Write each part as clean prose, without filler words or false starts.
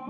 Hi,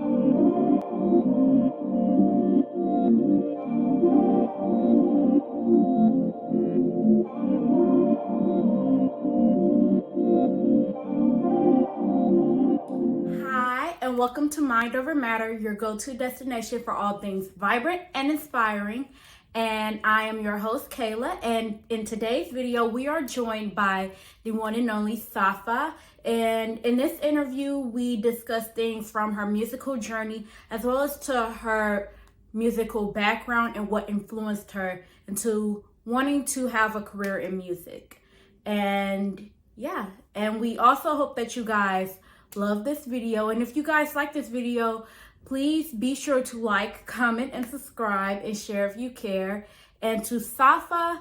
and welcome to Mind Over Matter, your go-to destination for all things vibrant and inspiring. And I am your host, Kayla. And in today's video, we are joined by the one and only Safa. And in this interview, we discuss things from her musical journey as well as to her musical background and what influenced her into wanting to have a career in music. And yeah, and we also hope that you guys love this video. And if you guys like this video, please be sure to like, comment, and subscribe and share if you care. And to Safa,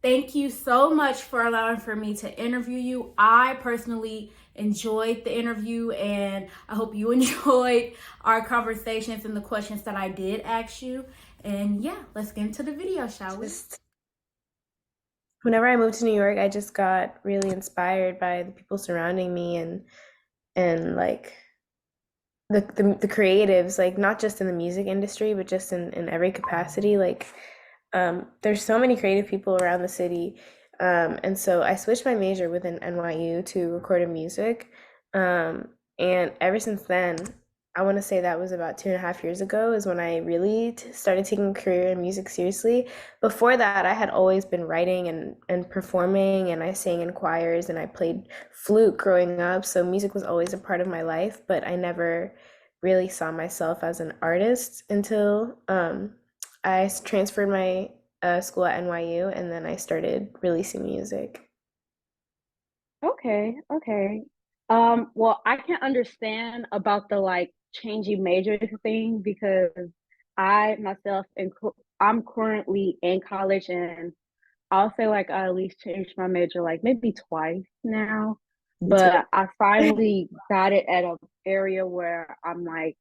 thank you so much for allowing for me to interview you. I personally enjoyed the interview, and I hope you enjoyed our conversations and the questions that I did ask you. And yeah, let's get into the video, shall we? Whenever I moved to New York, I just got really inspired by the people surrounding me and like the creatives, like not just in the music industry, but just in every capacity. Like there's so many creative people around the city. And so I switched my major within NYU to recorded music. And ever since then, I want to say that was about 2.5 years ago is when I really started taking a career in music seriously. Before that, I had always been writing and performing, and I sang in choirs and I played flute growing up. So music was always a part of my life, but I never really saw myself as an artist until I transferred my school at NYU, and then I started releasing music. Okay, okay. Well, I can understand about the like changing major thing because I myself I'm currently in college and I'll say like I at least changed my major like maybe twice now. Me too. But I finally got it at an area where I'm like,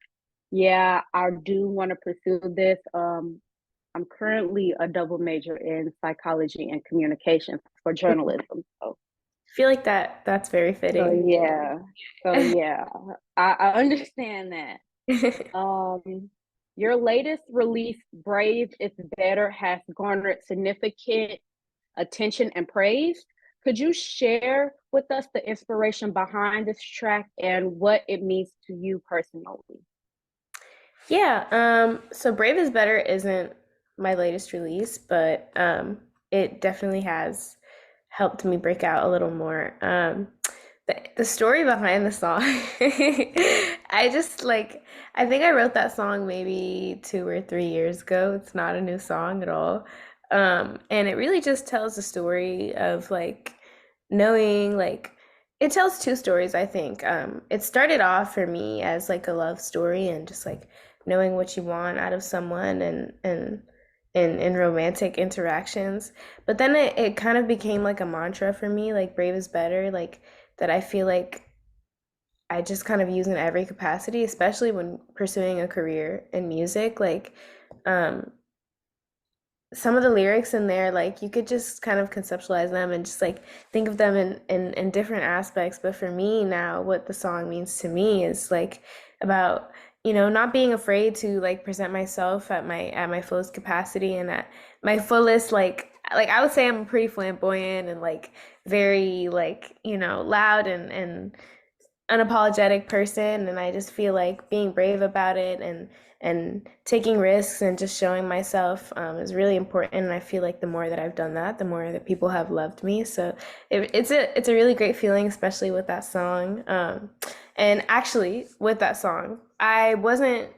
yeah, I do want to pursue this. I'm currently a double major in psychology and communication for journalism. I feel like that's very So fitting. yeah, so yeah, I understand that. Um, your latest release, Brave is Better, has garnered significant attention and praise. Could you share with us the inspiration behind this track and what it means to you personally? Yeah, so Brave is Better isn't my latest release, but it definitely has helped me break out a little more. The story behind the song, I just like, I think I wrote that song maybe 2 or 3 years ago. It's not a new song at all. And it really just tells the story of like knowing, like, it tells two stories, I think. It started off for me as like a love story and just like knowing what you want out of someone and in romantic interactions. But then it kind of became like a mantra for me, like brave is better, like that I feel like I just kind of use in every capacity, especially when pursuing a career in music. Like um some of the lyrics in there, like you could just kind of conceptualize them and just like think of them in different aspects. But for me now, what the song means to me is like about, not being afraid to like present myself at my fullest capacity and at my fullest, like I would say I'm pretty flamboyant and like very like, loud and unapologetic person, and I just feel like being brave about it and taking risks and just showing myself is really important. And I feel like the more that I've done that, the more that people have loved me. So it's a really great feeling, especially with that song. And actually, with that song, I wasn't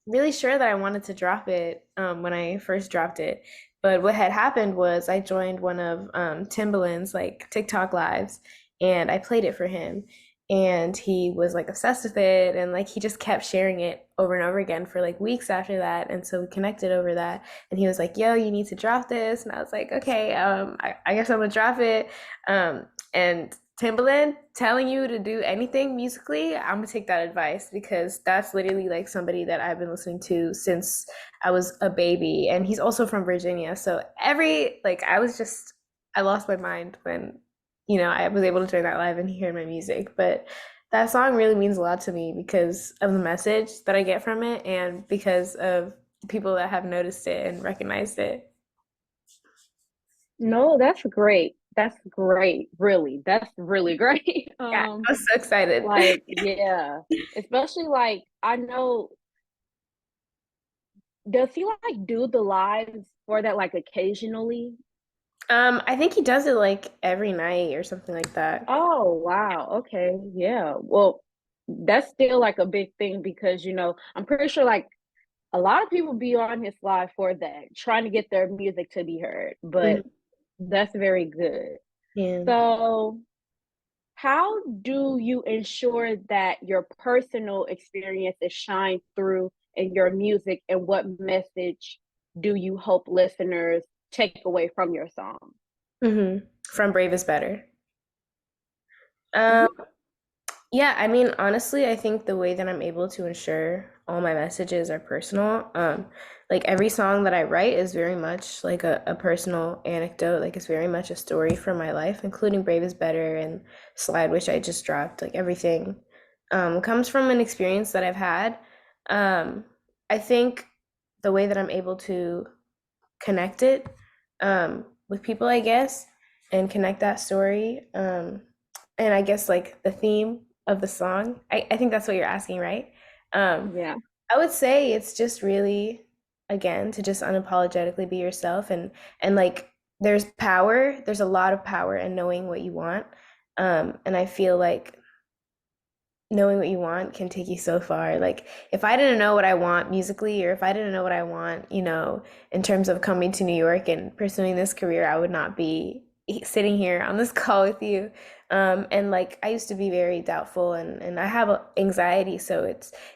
really sure that I wanted to drop it when I first dropped it. But what had happened was I joined one of Timbaland's like TikTok lives, and I played it for him, and he was like obsessed with it, and like he just kept sharing it over and over again for like weeks after that. And so we connected over that, and he was like, yo, you need to drop this. And I was like, okay, I guess I'm gonna drop it. And Timbaland telling you to do anything musically, I'm gonna take that advice, because that's literally like somebody that I've been listening to since I was a baby, and he's also from Virginia. So every like I lost my mind when I was able to join that live and hear my music. But That song really means a lot to me because of the message that I get from it and because of the people that have noticed it and recognized it. No, that's great. That's great. Really. That's really great. Yeah, I was so excited. Like, yeah. Especially like I know, does he like do the lives for that like occasionally? I think he does it like every night or something like that. Oh, wow. Okay. Yeah. Well, that's still like a big thing because, I'm pretty sure like a lot of people be on his live for that, trying to get their music to be heard, but Mhm. that's very good. Yeah. So, how do you ensure that your personal experiences shine through in your music, and what message do you hope listeners take away from your song? From Brave is Better. Um, Mhm. Yeah, I mean, honestly, I think the way that I'm able to ensure all my messages are personal, like every song that I write is very much like a personal anecdote, like it's very much a story from my life, including Brave is Better and Slide, which I just dropped, like everything comes from an experience that I've had. Um, I think the way that I'm able to connect it with people, I guess, and connect that story. And I guess like the theme of the song, I think that's what you're asking, right? Um, Yeah. I would say it's just really, again, to just unapologetically be yourself and like there's a lot of power in knowing what you want. And I feel like knowing what you want can take you so far. Like if I didn't know what I want musically, or if I didn't know what I want, in terms of coming to New York and pursuing this career, I would not be sitting here on this call with you. And like I used to be very doubtful and I have anxiety, so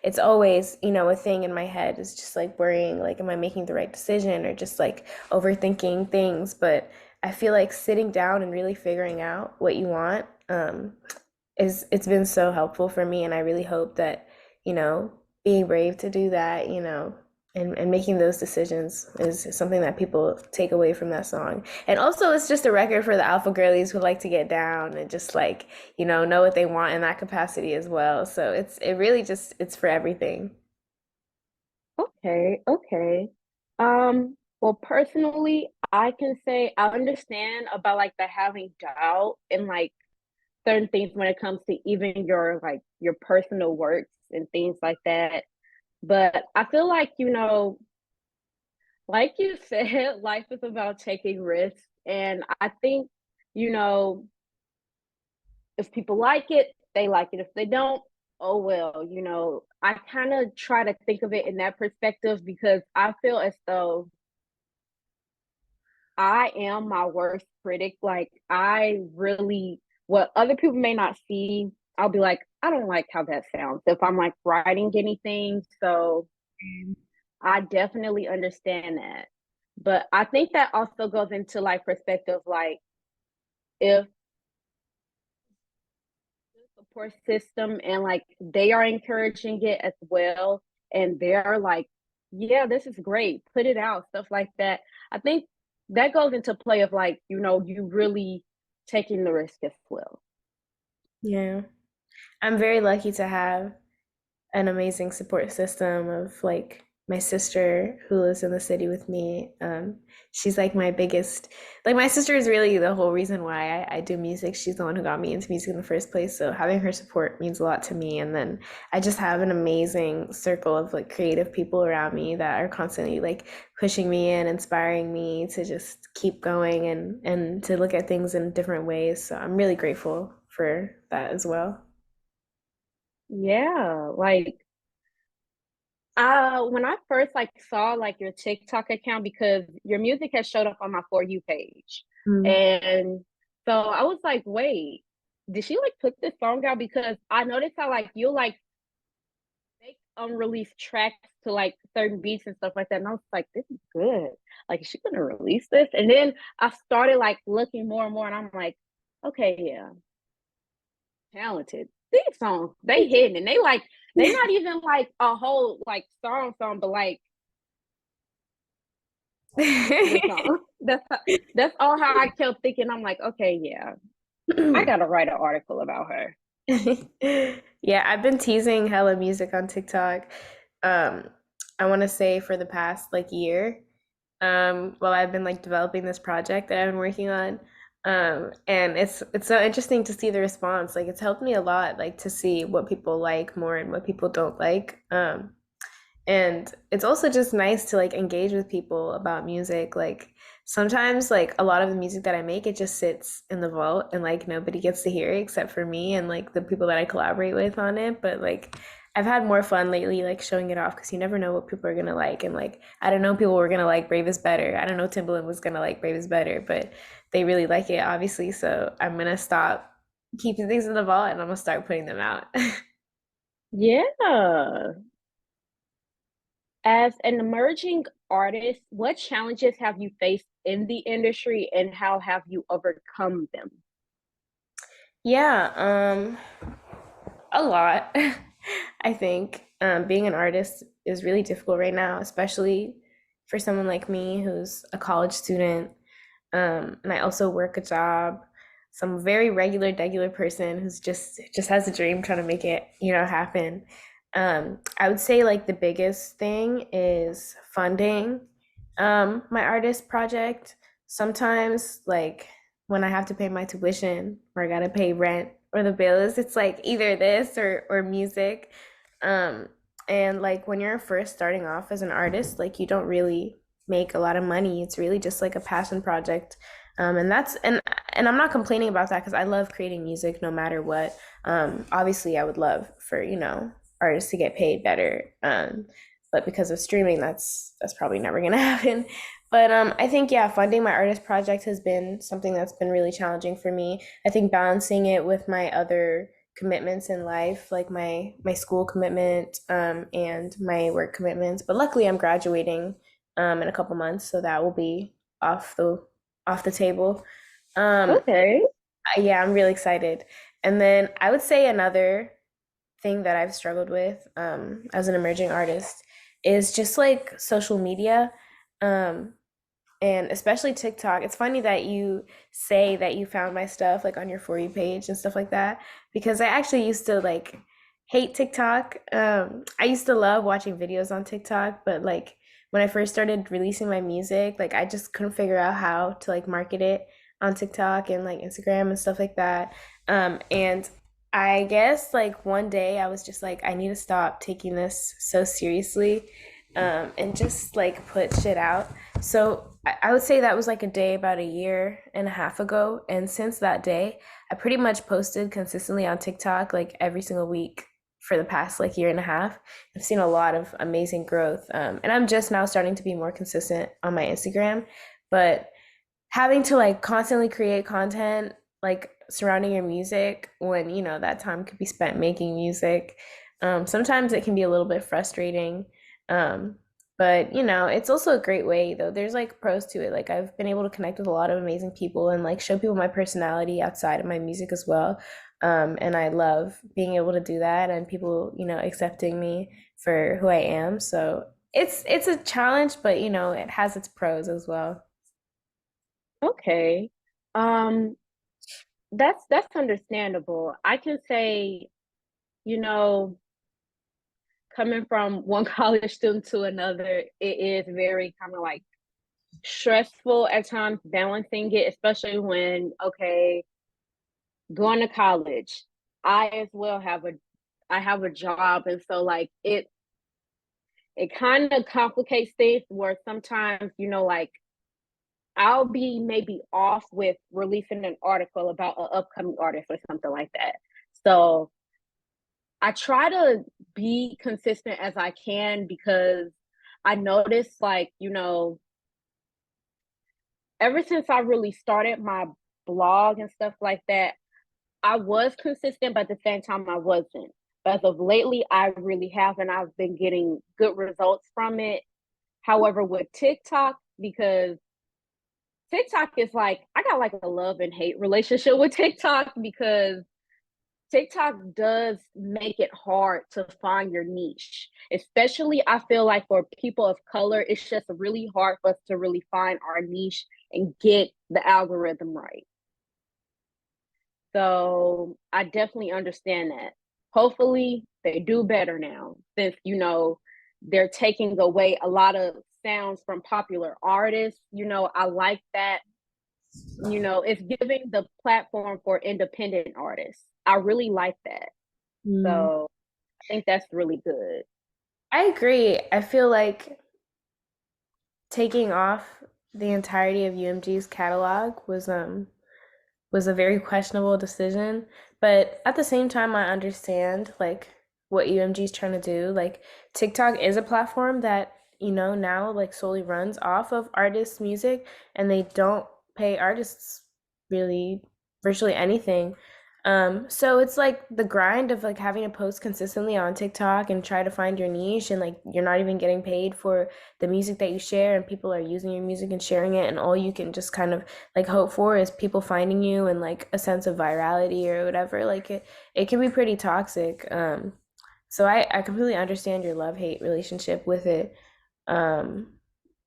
it's always, a thing in my head is just like worrying, like, am I making the right decision or just like overthinking things? But I feel like sitting down and really figuring out what you want, it's been so helpful for me, and I really hope that, you know, being brave to do that, and making those decisions is something that people take away from that song. And also it's just a record for the alpha girlies who like to get down and just like, know what they want in that capacity as well. So it really just it's for everything. Okay. Okay. Well, personally, I can say I understand about like the having doubt and like certain things when it comes to even your like your personal works and things like that. But I feel like you said, life is about taking risks. And I think, you know, if people like it, they like it. If they don't, oh well, I kind of try to think of it in that perspective because I feel as though I am my worst critic. Like, what other people may not see, I'll be like, I don't like how that sounds if I'm like writing anything. So I definitely understand that. But I think that also goes into like perspective, like if the support system and like they are encouraging it as well, and they're like, yeah, this is great, put it out, stuff like that. I think that goes into play of like, you really taking the risk as well. Yeah. I'm very lucky to have an amazing support system of like my sister who lives in the city with me. She's like my sister is really the whole reason why I do music. She's the one who got me into music in the first place. So having her support means a lot to me. And then I just have an amazing circle of like creative people around me that are constantly like pushing me and inspiring me to just keep going and to look at things in different ways. So I'm really grateful for that as well. Yeah, like when I first like saw like your TikTok account because your music has showed up on my For You page. Mm. And so I was like, wait, did she like put this song out? Because I noticed how like you like make unreleased tracks to like certain beats and stuff like that. And I was like, this is good. Like, is she gonna release this? And then I started like looking more and more, and I'm like, okay, yeah, talented. These songs, they hidden, and they not even like a whole like song, but like good song. That's all how I kept thinking. I'm like, okay, yeah, I gotta write an article about her. Yeah, I've been teasing hella music on TikTok. Um, I want to say for the past like year, while I've been like developing this project that I've been working on. And it's so interesting to see the response. Like it's helped me a lot, like to see what people like more and what people don't like. And it's also just nice to like engage with people about music. Like sometimes like a lot of the music that I make, it just sits in the vault and like nobody gets to hear it except for me and like the people that I collaborate with on it. But like I've had more fun lately like showing it off because you never know what people are gonna like. And like I don't know people were gonna like Brave is Better. I don't know Timbaland was gonna like Brave is Better, but they really like it obviously. So I'm gonna stop keeping things in the vault and I'm gonna start putting them out. Yeah. As an emerging artist, what challenges have you faced in the industry and how have you overcome them? Yeah, a lot. I think being an artist is really difficult right now, especially for someone like me who's a college student. And I also work a job. So I'm a very regular person who's just has a dream trying to make it, happen. I would say like the biggest thing is funding my artist project. Sometimes like when I have to pay my tuition or I gotta pay rent or the bills, it's like either this or music. Um, and like when you're first starting off as an artist, like you don't really make a lot of money. It's really just like a passion project. And I'm not complaining about that because I love creating music no matter what. Obviously I would love for, artists to get paid better. But because of streaming, that's probably never gonna happen. But I think yeah, funding my artist project has been something that's been really challenging for me. I think balancing it with my other commitments in life, like my school commitment and my work commitments. But luckily, I'm graduating in a couple months, so that will be off the table. Um, Okay. yeah, I'm really excited. And then I would say another thing that I've struggled with as an emerging artist is just like social media. Um, and especially TikTok. It's funny that you say that you found my stuff like on your For You page and stuff like that because I actually used to like hate TikTok. I used to love watching videos on TikTok, but like when I first started releasing my music, like I just couldn't figure out how to like market it on TikTok and like Instagram and stuff like that. And I guess like one day I was just like, I need to stop taking this so seriously and just like put shit out. So I would say that was like a day about a year and a half ago. And since that day, I pretty much posted consistently on TikTok like every single week for the past like year and a half. I've seen a lot of amazing growth. And I'm just now starting to be more consistent on my Instagram. But having to like constantly create content like surrounding your music when that time could be spent making music, sometimes it can be a little bit frustrating. um, but it's also a great way though. There's like pros to it. Like I've been able to connect with a lot of amazing people and like show people my personality outside of my music as well. And I love being able to do that and people accepting me for who I am. So it's a challenge, but it has its pros as well. Okay. Um, that's understandable. I can say, you know, coming from one college student to another, it is very kind of like stressful at times balancing it, especially when, okay, going to college, I as well have a job, and so like it kind of complicates things where sometimes, like I'll be maybe off with releasing an article about an upcoming artist or something like that. So I try to be consistent as I can because I noticed, like, ever since I really started my blog and stuff like that, I was consistent, but at the same time, I wasn't. But as of lately, I really have, and I've been getting good results from it. However, with TikTok, because TikTok is like, I got like a love and hate relationship with TikTok because TikTok does make it hard to find your niche. Especially, I feel like for people of color, it's just really hard for us to really find our niche and get the algorithm right. So I definitely understand that. Hopefully they do better now since, they're taking away a lot of sounds from popular artists. I like that. It's giving the platform for independent artists. I really like that. Mm. So I think that's really good. I agree. I feel like taking off the entirety of UMG's catalog was a very questionable decision. But at the same time, I understand like what UMG is trying to do. Like TikTok is a platform that, now like solely runs off of artists' music, and they don't pay artists really virtually anything. So it's like the grind of like having to post consistently on TikTok and try to find your niche, and like you're not even getting paid for the music that you share, and people are using your music and sharing it, and all you can just kind of like hope for is people finding you and like a sense of virality or whatever. Like it can be pretty toxic. So I completely understand your love-hate relationship with it. Um,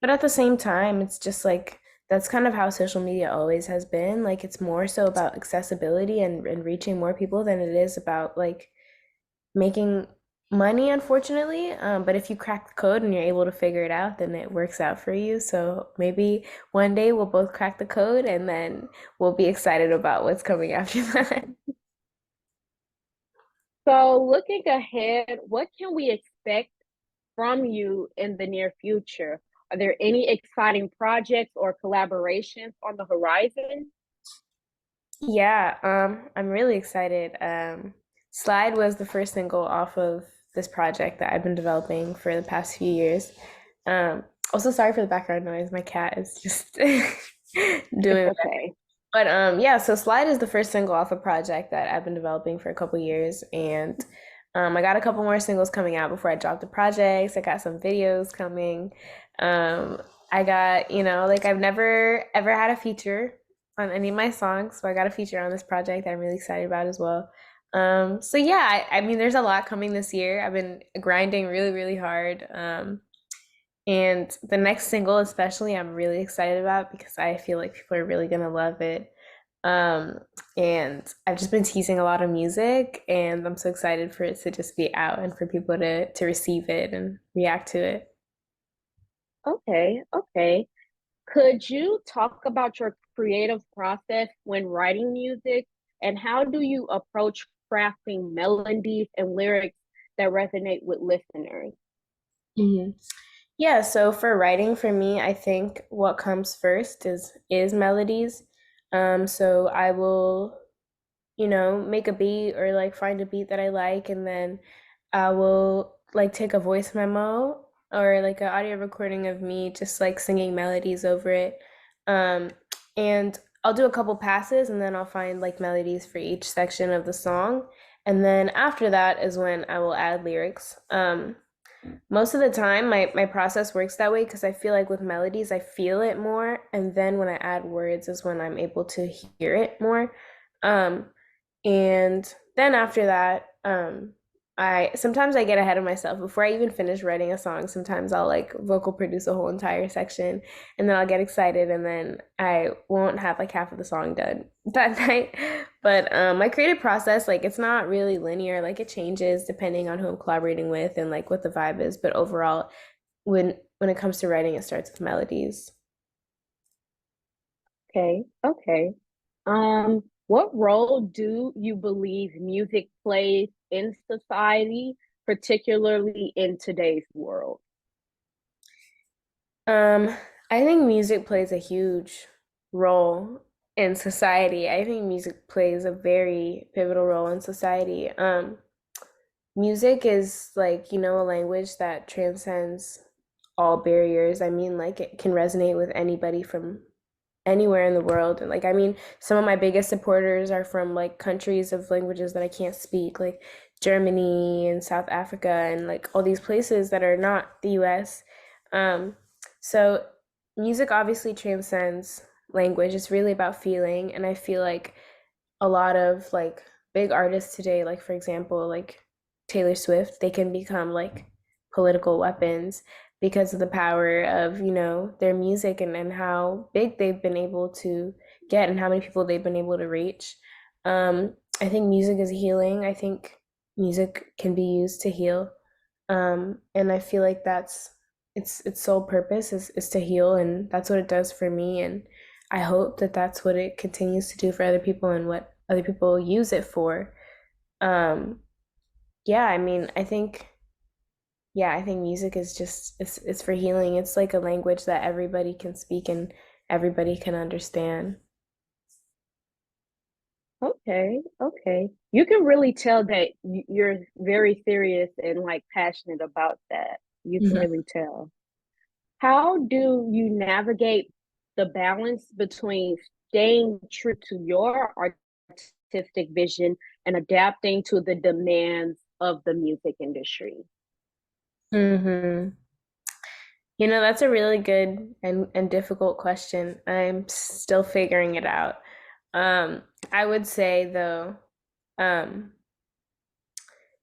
but at the same time, it's just like that's kind of how social media always has been. Like it's more so about accessibility and reaching more people than it is about like making money, unfortunately. But if you crack the code and you're able to figure it out, then it works out for you. So maybe one day we'll both crack the code and then we'll be excited about what's coming after that. So looking ahead, what can we expect from you in the near future? Are there any exciting projects or collaborations on the horizon? Yeah, I'm really excited. Slide was the first single off of this project that I've been developing for the past few years. Also sorry for the background noise. My cat is just It's doing. okay. But yeah, so Slide is the first single off a project that I've been developing for a couple years, and I got a couple more singles coming out before I drop the projects. I got some videos coming. Um, I got, like I've never ever had a feature on any of my songs, so I got a feature on this project that I'm really excited about as well. So yeah, I mean, there's a lot coming this year. I've been grinding really, really hard. And the next single, especially, I'm really excited about because I feel like people are really gonna love it. Um, and I've just been teasing a lot of music, and I'm so excited for it to just be out and for people to receive it and react to it. Okay, okay. Could you talk about your creative process when writing music and how do you approach crafting melodies and lyrics that resonate with listeners? Hmm. Yeah, so for writing for me, I think what comes first is melodies. So I will make a beat or like find a beat that I like, and then I will like take a voice memo or like an audio recording of me just like singing melodies over it. Um, and I'll do a couple passes and then I'll find like melodies for each section of the song. And then after that is when I will add lyrics. Most of the time, my process works that way because I feel like with melodies, I feel it more. And then when I add words is when I'm able to hear it more. Um, and then after that, I sometimes I get ahead of myself before I even finish writing a song. Sometimes I'll like vocal produce a whole entire section and then I'll get excited and then I won't have like half of the song done that night. But my creative process, like it's not really linear, like it changes depending on who I'm collaborating with and like what the vibe is. But overall, when it comes to writing, it starts with melodies. Okay, okay. What role do you believe music plays in society, particularly in today's world? Um, I think music plays a huge role in society. I think music plays a very pivotal role in society. Music is like, a language that transcends all barriers. I mean, like it can resonate with anybody from anywhere in the world. And like, I mean, some of my biggest supporters are from like countries of languages that I can't speak, like Germany and South Africa and like all these places that are not the US. Um, so music obviously transcends language. It's really about feeling. And I feel like a lot of like big artists today, like for example, like Taylor Swift, they can become like political weapons because of the power of, their music and how big they've been able to get and how many people they've been able to reach. I think music is healing. I think music can be used to heal. And I feel like that's its sole purpose is to heal, and that's what it does for me. And I hope that that's what it continues to do for other people and what other people use it for. Um, yeah, I mean, I think music is just it's for healing. It's like a language that everybody can speak and everybody can understand. Okay, okay. You can really tell that you're very serious and like passionate about that. You can Mhm. really tell. How do you navigate the balance between staying true to your artistic vision and adapting to the demands of the music industry? Mhm. You know, that's a really good and difficult question. I'm still figuring it out. I would say though, um,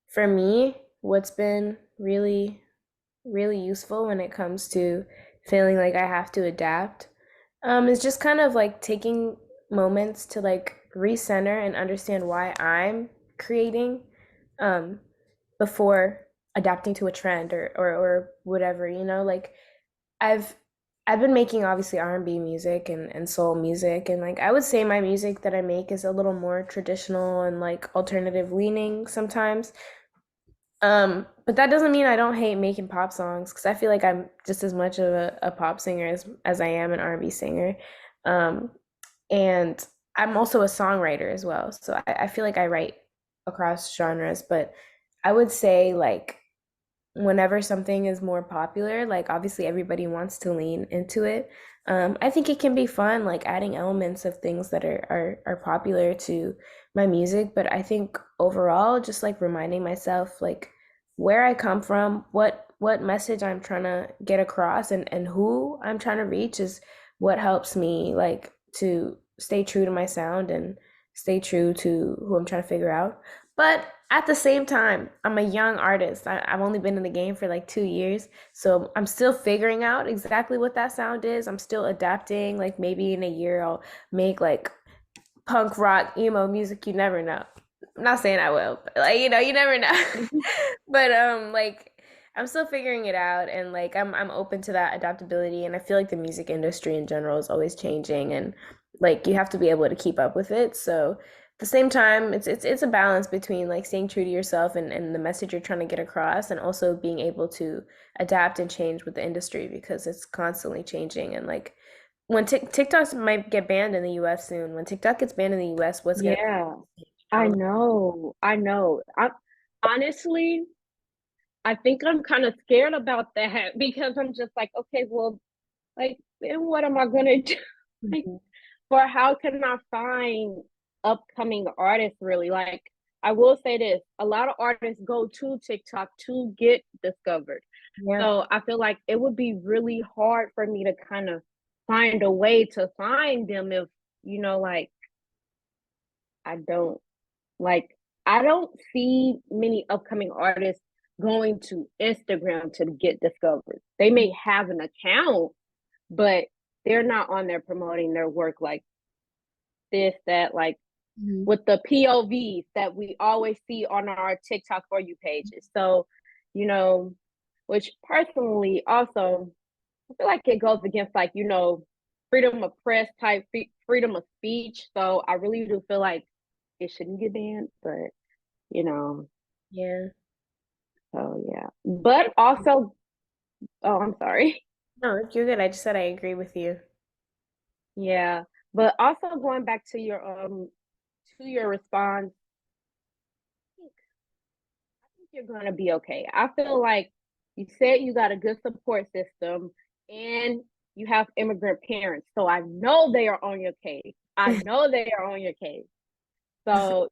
for me, what's been really useful when it comes to feeling like I have to adapt, is just kind of like taking moments to like recenter and understand why I'm creating, um, before adapting to a trend or whatever, you know, like I've I've been making obviously R&B music and soul music, and like I would say my music that I make is a little more traditional and like alternative leaning sometimes. But that doesn't mean I don't hate making pop songs because I feel like I'm just as much of a pop singer as I am an R&B singer. Um, and I'm also a songwriter as well. So I feel like I write across genres, but I would say like whenever something is more popular, like obviously everybody wants to lean into it. I think it can be fun, like adding elements of things that are popular to my music. But I think overall, just like reminding myself like where I come from, what message I'm trying to get across, and who I'm trying to reach is what helps me like to stay true to my sound and stay true to who I'm trying to figure out. But at the same time, I'm a young artist. I've only been in the game for like 2 years. So I'm still figuring out exactly what that sound is. I'm still adapting. Like maybe in a year, I'll make like punk rock, emo music. You never know. I'm not saying I will, but like, you never know. But like I'm still figuring it out, and like I'm open to that adaptability, and I feel like the music industry in general is always changing, and like you have to be able to keep up with it. So at the same time, it's a balance between like staying true to yourself and the message you're trying to get across, and also being able to adapt and change with the industry because it's constantly changing. And like when TikToks might get banned in the US soon, when TikTok gets banned in the US, what's gonna Yeah, I I don't know. I know. I honestly, I think I'm kind of scared about that because I'm just like, okay, well, like, then what am I gonna do? Like, know. or how can I find upcoming artists really? Like, I will say this, a lot of artists go to TikTok to get discovered. Yeah. So I feel like it would be really hard for me to kind of find a way to find them if, like I don't like I don't see many upcoming artists going to Instagram to get discovered. They may have an account, but they're not on there promoting their work like this, that, like Mhm. with the POVs that we always see on our TikTok for you pages. So, you know, which personally also I feel like it goes against like, freedom of press type freedom of speech. So I really do feel like it shouldn't get banned, but you know, Yeah. so yeah. But also, oh, I'm sorry. No, you're good. I just said I agree with you. Yeah. But also going back to your response, I think you're gonna be okay. I feel like you said you got a good support system and you have immigrant parents. So I know they are on your case. I know they are on your case. So,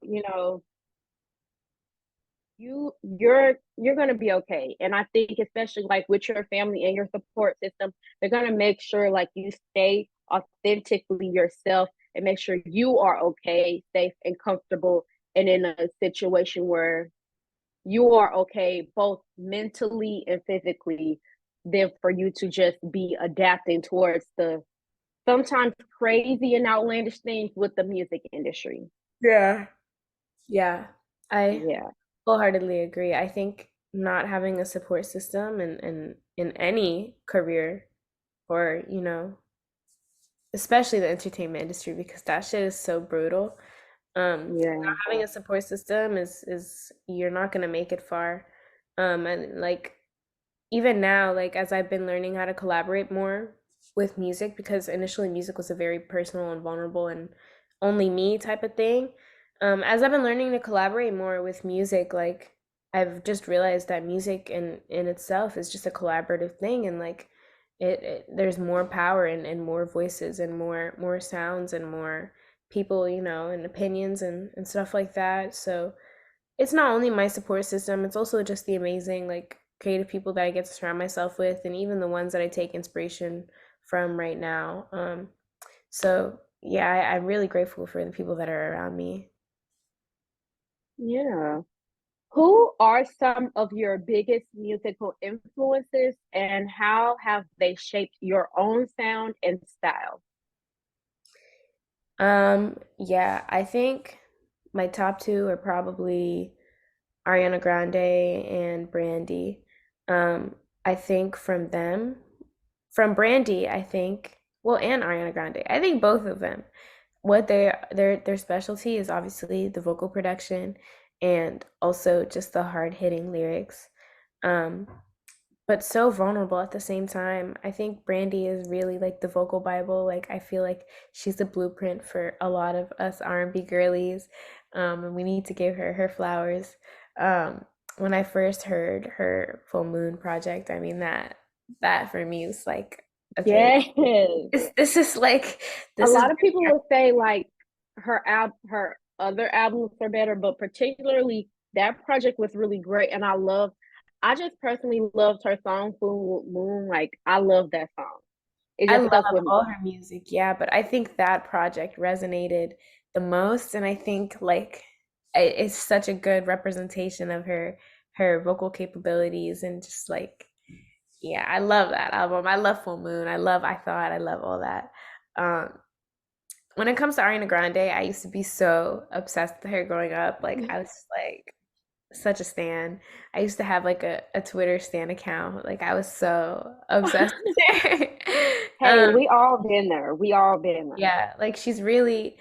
you're gonna be okay. And I think especially like with your family and your support system, they're gonna make sure like you stay authentically yourself and make sure you are okay, safe and comfortable and in a situation where you are okay both mentally and physically, than for you to just be adapting towards the sometimes crazy and outlandish things with the music industry. Yeah. Yeah. I Yeah. wholeheartedly agree. I think not having a support system in any career or, especially the entertainment industry because that shit is so brutal. Yeah. Not having a support system is you're not gonna make it far. And like even now, like as I've been learning how to collaborate more with music, because initially music was a very personal and vulnerable and only me type of thing. As I've been learning to collaborate more with music, like I've just realized that music in itself is just a collaborative thing, and like there's more power and more voices and more sounds and more people, and opinions and stuff like that. So it's not only my support system, it's also just the amazing like creative people that I get to surround myself with and even the ones that I take inspiration from right now. So yeah, I'm really grateful for the people that are around me. Yeah. Who are some of your biggest musical influences and how have they shaped your own sound and style? Yeah, I think my top two are probably Ariana Grande and Brandy. I think from Brandy, I think, well, and Ariana Grande, I think both of them. What their specialty is obviously the vocal production and also just the hard-hitting lyrics. Um, but so vulnerable at the same time. I think Brandy is really like the vocal Bible. Like I feel like she's the blueprint for a lot of us R&B girlies, and we need to give her her flowers. Um, when I first heard her Full Moon project, I mean that for me was like, okay, Yes. this is like A this is lot of people will say like her other albums are better, but particularly that project was really great and I just personally loved her song Full Moon. Like I love that song. It I just love stuck with me. all her music, yeah, but I think that project resonated the most, and I think like it's such a good representation of her vocal capabilities and just like yeah, I love that album. I love Full Moon. I Thought. I love all that. Um, when it comes to Ariana Grande, I used to be so obsessed with her growing up. Like I was like such a stan. I used to have like a Twitter stan account. Like I was so obsessed with her. Hey, we all been there. We all been there. Yeah, like she's really,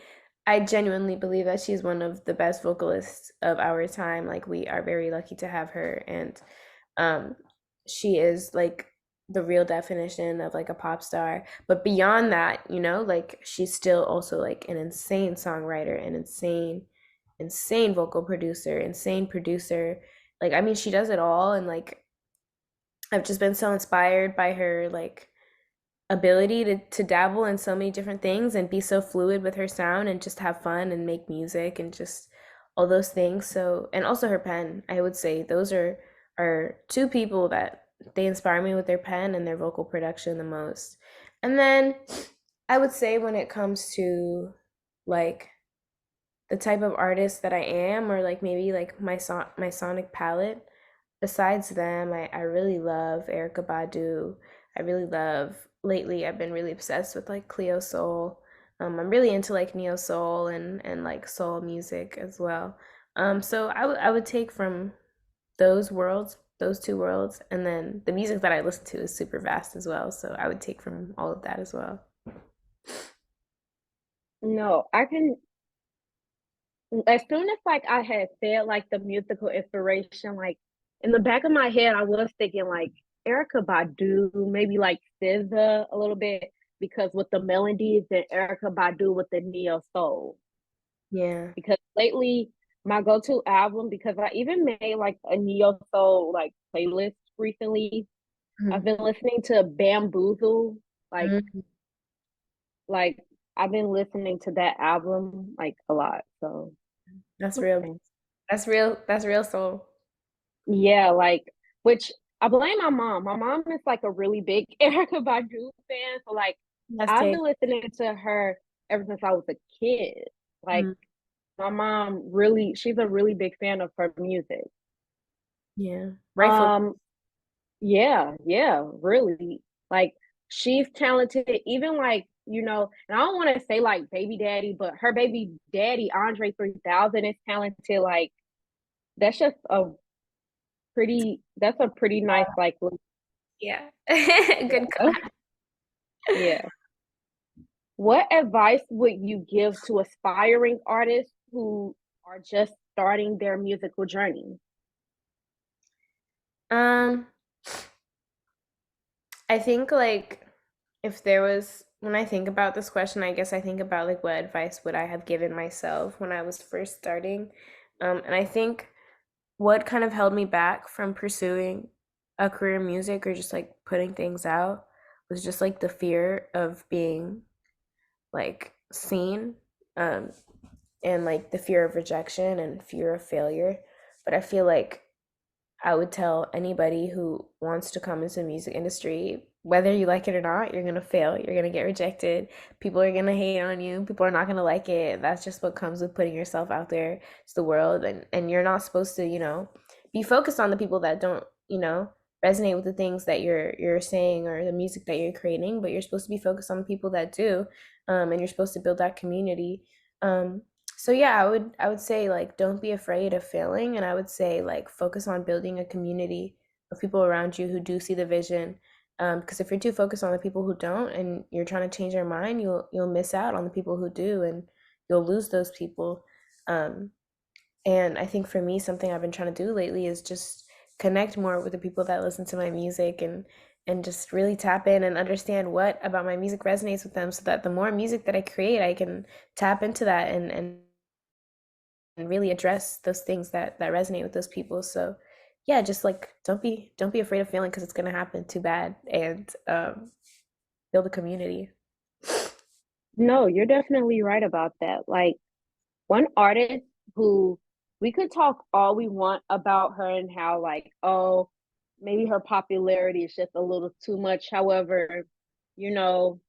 I genuinely believe that she's one of the best vocalists of our time. Like we are very lucky to have her, and um, she is like the real definition of like a pop star. But beyond that, like she's still also like an insane songwriter, an insane vocal producer, insane producer. Like I mean, she does it all, and like I've just been so inspired by her like ability to dabble in so many different things and be so fluid with her sound and just have fun and make music and just all those things. So, and also her pen, I would say those are two people that they inspire me with their pen and their vocal production the most. And then I would say when it comes to like the type of artist that I am or like maybe like my sonic palette, besides them, I really love Erica Badu. I really love lately I've been really obsessed with like Cleo Soul. I'm really into like neo soul and like soul music as well. So I would take from those worlds, those two worlds, and then the music that I listen to is super vast as well. So I would take from all of that as well. No, I can as soon as like I had said like the musical inspiration, like in the back of my head, I was thinking like Erica Badu, maybe like SZA a little bit, because with the melodies and Erica Badu with the neo soul. Yeah. Because lately my go-to album, because I even made like a neo soul like playlist recently. I've Mhm. been listening to Bamboozle, like Mhm. like I've been listening to that album like a lot. So That's real. okay. That's real. That's real soul. Yeah, like which I blame my mom. My mom is like a really big Erica Badu fan. So like That's I've take. been listening to her ever since I was a kid. Like Mhm. my mom really she's a really big fan of her music. Yeah. Rightful. Um yeah, yeah, really. Like she's talented. Even like and I don't want to say like baby daddy, but her baby daddy, Andre 3000, is talented. Like, that's just that's a pretty nice, like, Yeah. Good yeah. clap. Yeah. What advice would you give to aspiring artists who are just starting their musical journey? Um, I think like if there was when I think about this question, I guess I think about like what advice would I have given myself when I was first starting. And I think what kind of held me back from pursuing a career in music or just like putting things out was just like the fear of being like seen, um, and like the fear of rejection and fear of failure. But I feel like I would tell anybody who wants to come into the music industry, whether you like it or not, you're gonna fail. You're gonna get rejected. People are gonna hate on you. People are not gonna like it. That's just what comes with putting yourself out there to the world. And you're not supposed to, be focused on the people that don't, resonate with the things that you're saying or the music that you're creating, but you're supposed to be focused on the people that do. And you're supposed to build that community. Um, so yeah, I would say like don't be afraid of failing, and I would say like focus on building a community of people around you who do see the vision. Because if you're too focused on the people who don't, and you're trying to change their mind, you'll miss out on the people who do, and you'll lose those people. Um, and I think for me, something I've been trying to do lately is just connect more with the people that listen to my music and just really tap in and understand what about my music resonates with them so that the more music that I create, I can tap into that and really address those things that resonate with those people. So yeah, just like don't be afraid of failing because it's gonna happen too bad, and build a community. No, you're definitely right about that. Like, one artist who we could talk all we want about her and how, like, oh, maybe her popularity is just a little too much. However, you know,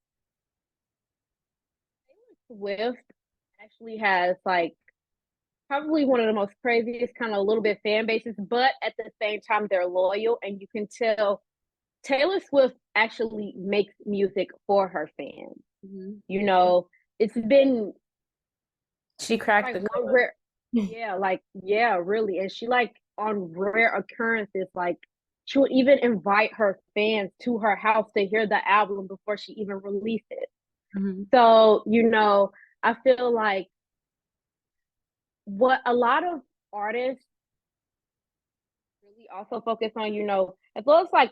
Swift actually has like probably one of the most craziest kind of a little bit fan bases, but at the same time they're loyal, and you can tell Taylor Swift actually makes music for her fans. Mhm. You know, it's been She cracked like the one code. rare, yeah, like, yeah, really. And she, like, on rare occurrences, like, she would even invite her fans to her house to hear the album before she even released it. Mhm. So, I feel like what a lot of artists really also focus on, as well as like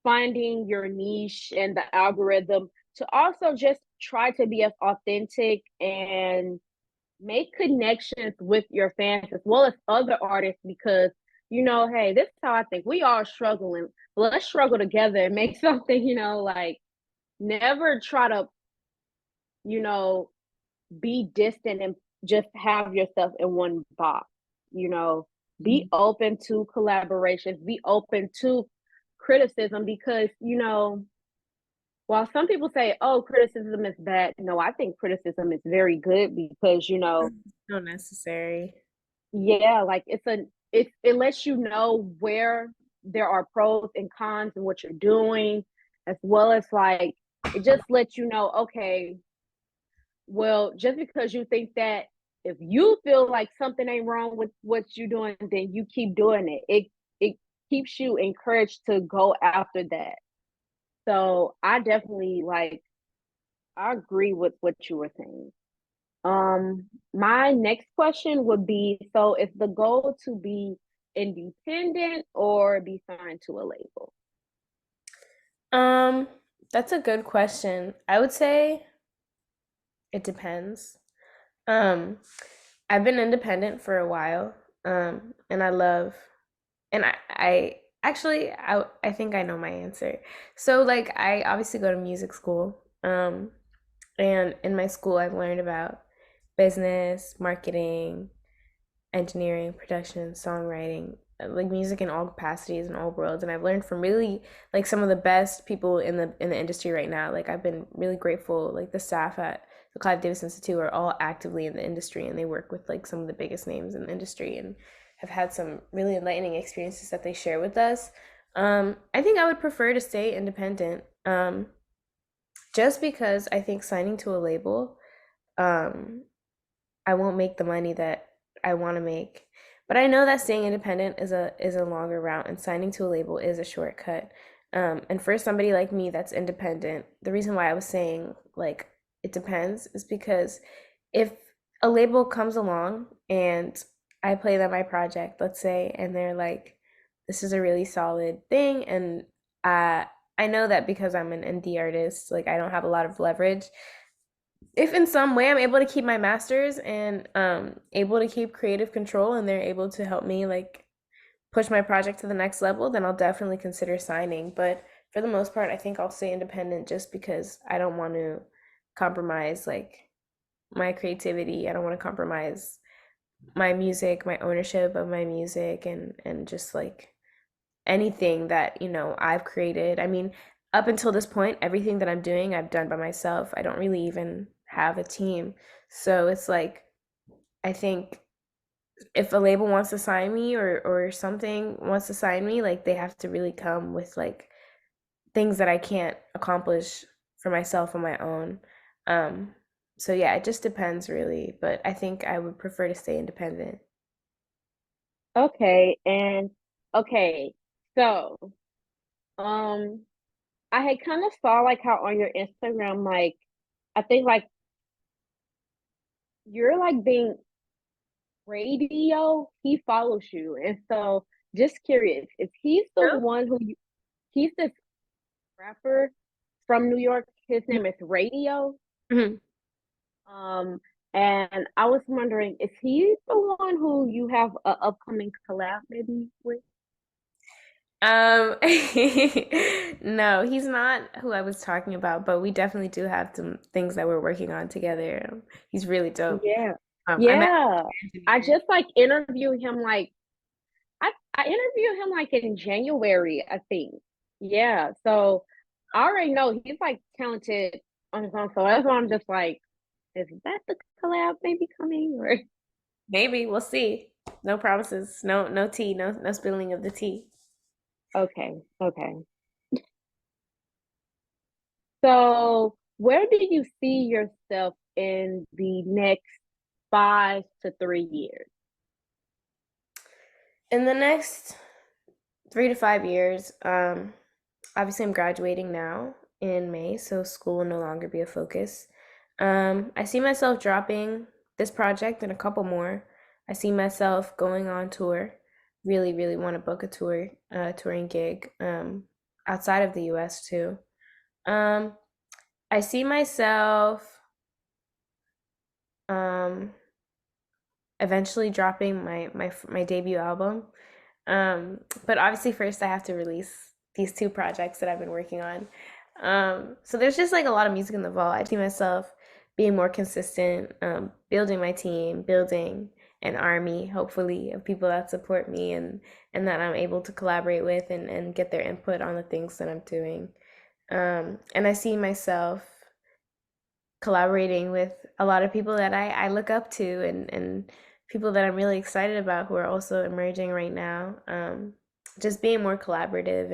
finding your niche and the algorithm, to also just try to be as authentic and make connections with your fans as well as other artists, because hey, this is how I think we all struggling. Let's struggle together and make something, like, never try to, you know be distant and just have yourself in one box. you know be Mhm. open to collaborations, be open to criticism, because while some people say, oh, criticism is bad, no, I think criticism is very good, because So necessary. yeah, like, it lets you know where there are pros and cons in what you're doing, as well as, like, it just lets you know, okay, well, just because you think that, if you feel like something ain't wrong with what you're doing, then you keep doing it. It keeps you encouraged to go after that. So I definitely, like, I agree with what you were saying. My next question would be, so is the goal to be independent or be signed to a label? Um, that's a good question. I would say it depends. Um, I've been independent for a while, and I love, and I actually, I think I know my answer. So like, I obviously go to music school, and in my school, I've learned about business, marketing, engineering, production, songwriting, like music in all capacities and all worlds. And I've learned from really like some of the best people in the industry right now. Like I've been really grateful. Like the staff at the Clive Davis Institute are all actively in the industry, and they work with like some of the biggest names in the industry and have had some really enlightening experiences that they share with us. I think I would prefer to stay independent. just because I think signing to a label, um, I won't make the money that I want to make. But I know that staying independent is a longer route, and signing to a label is a shortcut. And for somebody like me that's independent, the reason why I was saying like it depends is because if a label comes along and I play them my project, let's say, and they're like, this is a really solid thing, and uh, I know that because I'm an indie artist, like I don't have a lot of leverage. If in some way I'm able to keep my masters and able to keep creative control and they're able to help me like push my project to the next level, then I'll definitely consider signing. But for the most part, I think I'll stay independent just because I don't want to compromise like my creativity. I don't want to compromise my music, my ownership of my music, and just like anything that, I've created. I mean, up until this point, everything that I'm doing, I've done by myself. I don't really even have a team. So it's like, I think if a label wants to sign me or something wants to sign me, like they have to really come with like things that I can't accomplish for myself on my own. Um, so yeah, it just depends really, but I think I would prefer to stay independent. Okay, and okay, so um I had kind of saw like how on your Instagram, like I think like you're like being radio, he follows you. And so just curious, if he's the No? one he's this rapper from New York, his name is Radio. Mhm. Um, and I was wondering, is he the one who you have a upcoming collab maybe with? Um, no, he's not who I was talking about, but we definitely do have some things that we're working on together. He's really dope. Yeah. I met Yeah. him I here. just like interviewed him like I interviewed him like in January, I think. Yeah. So I already know he's like talented on his own. So that's why I'm just like, is that the collab maybe coming or Maybe we'll see. No promises. No tea. No spilling of the tea. okay, okay. So where do you see yourself in the next 5 to 3 years? In the next 3 to 5 years, obviously I'm graduating now in May, so school will no longer be a focus. I see myself dropping this project and a couple more. I see myself going on tour. Really, really want to book a touring gig, outside of the US too. Um, I see myself, um, eventually dropping my debut album. But obviously first I have to release these two projects that I've been working on. So there's just like a lot of music in the vault. I see myself being more consistent, building my team, building an army, hopefully, of people that support me and that I'm able to collaborate with and get their input on the things that I'm doing. And I see myself collaborating with a lot of people that I look up to and people that I'm really excited about who are also emerging right now. Just being more collaborative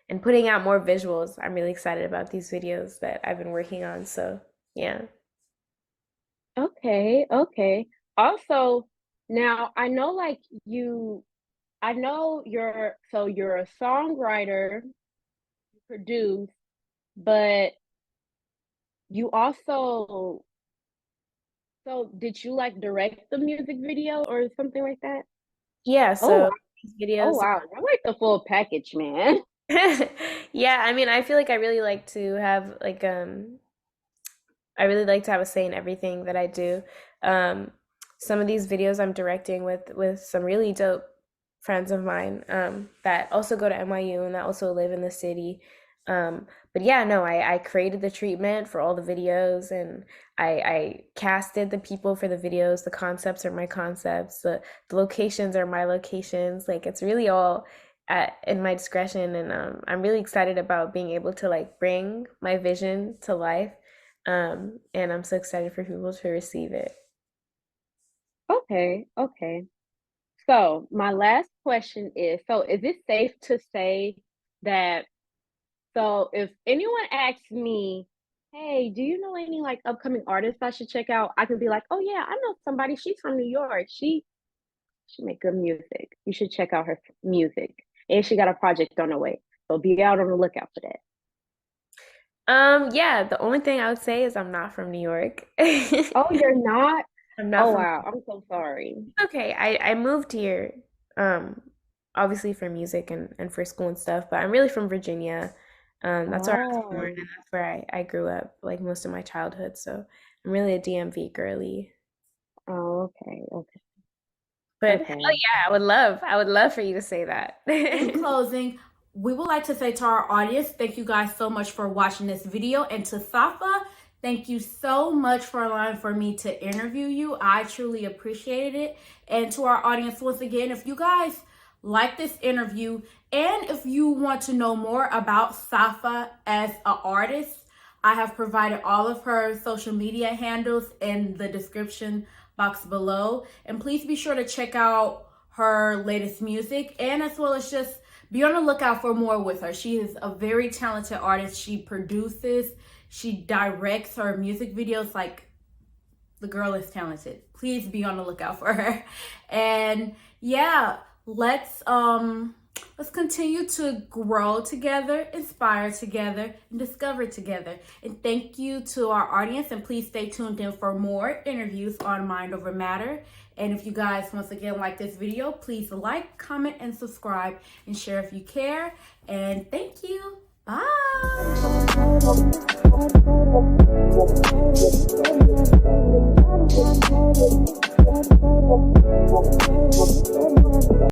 and putting out more visuals. I'm really excited about these videos that I've been working on. So yeah. Okay, okay. Also, now I know like I know you're a songwriter, you produce, but you also so did you like direct the music video or something like that? Yeah, Oh, so these oh videos wow, you're like the full package, man. yeah, I mean, I feel like I really like to have like I really like to have a say in everything that I do. Um, some of these videos I'm directing with some really dope friends of mine, that also go to NYU and that also live in the city. But yeah, no, I created the treatment for all the videos and I casted the people for the videos. The concepts are my concepts. The locations are my locations. Like it's really all in my discretion, and I'm really excited about being able to like bring my vision to life, and I'm so excited for people to receive it. Okay, okay. So my last question is, so is it safe to say that so if anyone asks me hey, do you know any like upcoming artists I should check out? I could be like, oh yeah, I know somebody. She's from New York. She make good music. You should check out her music. And she got a project on the way. So be out on the lookout for that. Yeah, the only thing I would say is I'm not from New York. Oh, you're not? I'm not Oh from wow, I'm so sorry. Okay, I moved here, um, obviously for music and for school and stuff, but I'm really from Virginia. That's where I was born Oh, and that's where I grew up like most of my childhood. So I'm really a DMV girly. oh, okay, okay, But hell okay. yeah, I would love for you to say that. In closing, we would like to say to our audience, thank you guys so much for watching this video. And to Safa, thank you so much for allowing for me to interview you. I truly appreciated it. And to our audience, once again, if you guys like this interview and if you want to know more about Safa as an artist, I have provided all of her social media handles in the description box below. And please be sure to check out her latest music and as well as just be on the lookout for more with her. She is a very talented artist. She produces, she directs her music videos. Like, the girl is talented. Please be on the lookout for her. And yeah, let's continue to grow together, inspire together, and discover together. And thank you to our audience, and please stay tuned in for more interviews on Mind Over Matter. And if you guys once again like this video, please like, comment, and subscribe, and share if you care. And thank you. Bye.